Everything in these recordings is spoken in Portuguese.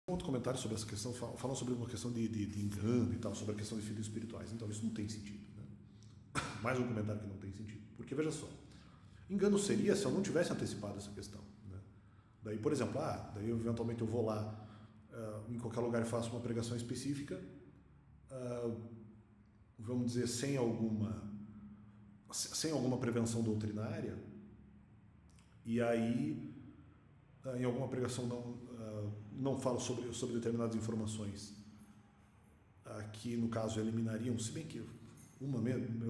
outro comentário sobre essa questão, falando sobre uma questão de engano e tal, sobre a questão de filhos espirituais. Então, isso não tem sentido. Né? Mais um comentário que não tem sentido. Porque, veja só, engano seria se eu não tivesse antecipado essa questão. Né? Daí, por exemplo, daí eventualmente eu vou lá em qualquer lugar e faço uma pregação específica, vamos dizer, sem alguma prevenção doutrinária, e aí, em alguma pregação não falo sobre determinadas informações que, no caso, eliminariam, se bem que eu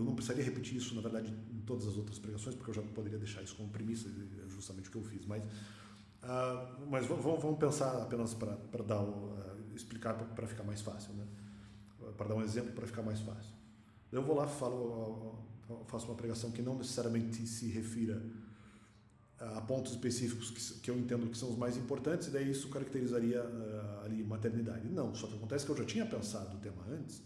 não precisaria repetir isso, na verdade, em todas as outras pregações, porque eu já poderia deixar isso como premissa, é justamente o que eu fiz, mas vamos pensar apenas para explicar para ficar mais fácil, né? Para dar um exemplo para ficar mais fácil. Eu vou lá, faço uma pregação que não necessariamente se refira a pontos específicos que eu entendo que são os mais importantes, e daí isso caracterizaria ali maternidade. Não, só que acontece que eu já tinha pensado o tema antes,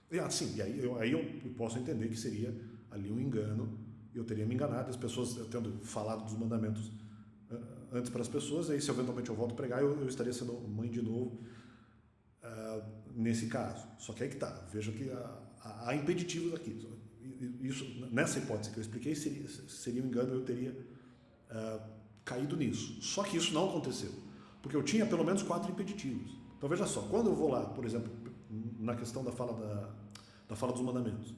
e aí eu posso entender que seria ali um engano, eu teria me enganado, as pessoas, eu tendo falado dos mandamentos antes para as pessoas, aí se eventualmente eu volto a pregar, eu estaria sendo mãe de novo nesse caso. Só que aí que tá, veja que há impeditivos aqui. Isso, nessa hipótese que eu expliquei, seria um engano, eu teria caído nisso. Só que isso não aconteceu, porque eu tinha pelo menos 4 impeditivos. Então veja só, quando eu vou lá, por exemplo, na questão da fala dos mandamentos,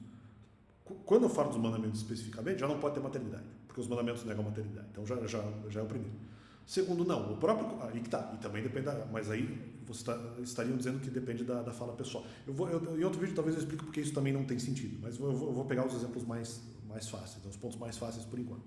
quando eu falo dos mandamentos especificamente, já não pode ter maternidade, porque os mandamentos negam a maternidade. Então já é o primeiro. Segundo, não, o próprio, aí que tá, e também depende mas aí você estariam dizendo que depende da fala pessoal. Em outro vídeo talvez eu explique porque isso também não tem sentido, mas eu vou pegar os exemplos mais fáceis, os pontos mais fáceis por enquanto.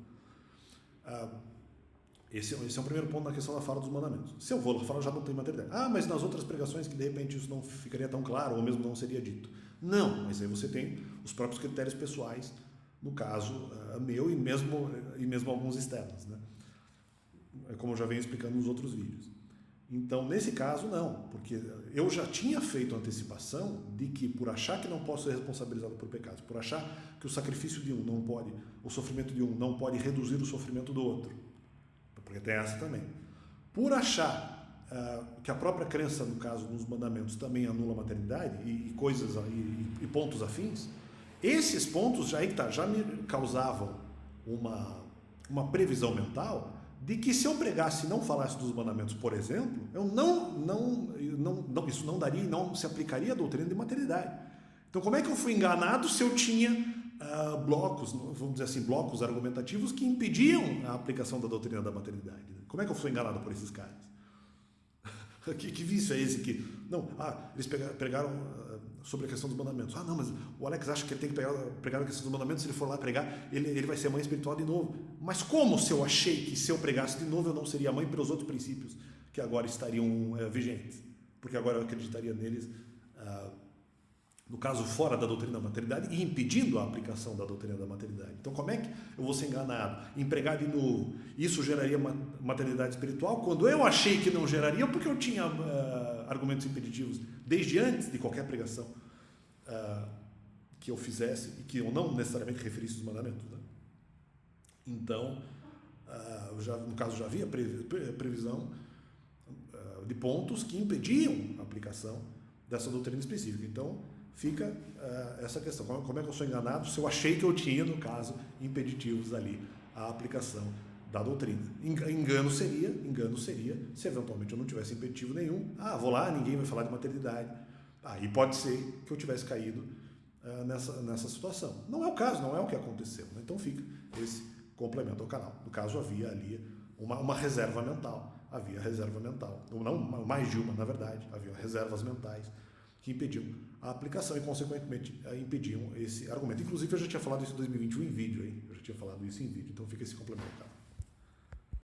Esse é o primeiro ponto na questão da fala dos mandamentos. Se eu vou lá falar, já não tem maternidade. Mas nas outras pregações que de repente isso não ficaria tão claro, ou mesmo não seria dito. Não, mas aí você tem os próprios critérios pessoais, no caso meu e mesmo alguns externos, né? Como eu já venho explicando nos outros vídeos. Então, nesse caso, não, porque eu já tinha feito antecipação de que, por achar que não posso ser responsabilizado por pecados, por achar que o sacrifício de um não pode, o sofrimento de um não pode reduzir o sofrimento do outro, porque tem essa também, por achar que a própria crença, no caso, nos mandamentos também anula a maternidade e coisas e pontos afins, esses pontos já me causavam uma previsão mental de que se eu pregasse e não falasse dos mandamentos, por exemplo, isso não daria e não se aplicaria a doutrina de maternidade. Então, como é que eu fui enganado se eu tinha blocos argumentativos que impediam a aplicação da doutrina da maternidade? Como é que eu fui enganado por esses caras? Que vício é esse que... eles pregaram sobre a questão dos mandamentos. Não, mas o Alex acha que ele tem que pregar a questão dos mandamentos, se ele for lá pregar, ele vai ser mãe espiritual de novo. Mas como se eu achei que se eu pregasse de novo eu não seria mãe pelos outros princípios que agora estariam vigentes? Porque agora eu acreditaria neles, no caso, fora da doutrina da maternidade e impedindo a aplicação da doutrina da maternidade. Então, como é que eu vou ser enganado em pregar de novo? Isso geraria maternidade espiritual quando eu achei que não geraria, porque eu tinha argumentos impeditivos desde antes de qualquer pregação que eu fizesse e que eu não necessariamente referisse os mandamentos. Né? Então, no caso, já havia previsão de pontos que impediam a aplicação dessa doutrina específica. Então, fica essa questão. Como é que eu sou enganado se eu achei que eu tinha, no caso, impeditivos ali a aplicação da doutrina? Engano seria se eventualmente eu não tivesse impeditivo nenhum. Vou lá, ninguém vai falar de maternidade. Aí pode ser que eu tivesse caído nessa situação. Não é o caso, não é o que aconteceu. Né? Então fica esse complemento ao canal. No caso, havia ali uma reserva mental. Havia reserva mental. Ou não, mais de uma, na verdade. Havia reservas mentais que impediam a aplicação e, consequentemente, impediam esse argumento. Inclusive, eu já tinha falado isso em 2021 em vídeo, hein? Eu já tinha falado isso em vídeo, então fica esse complemento, cara.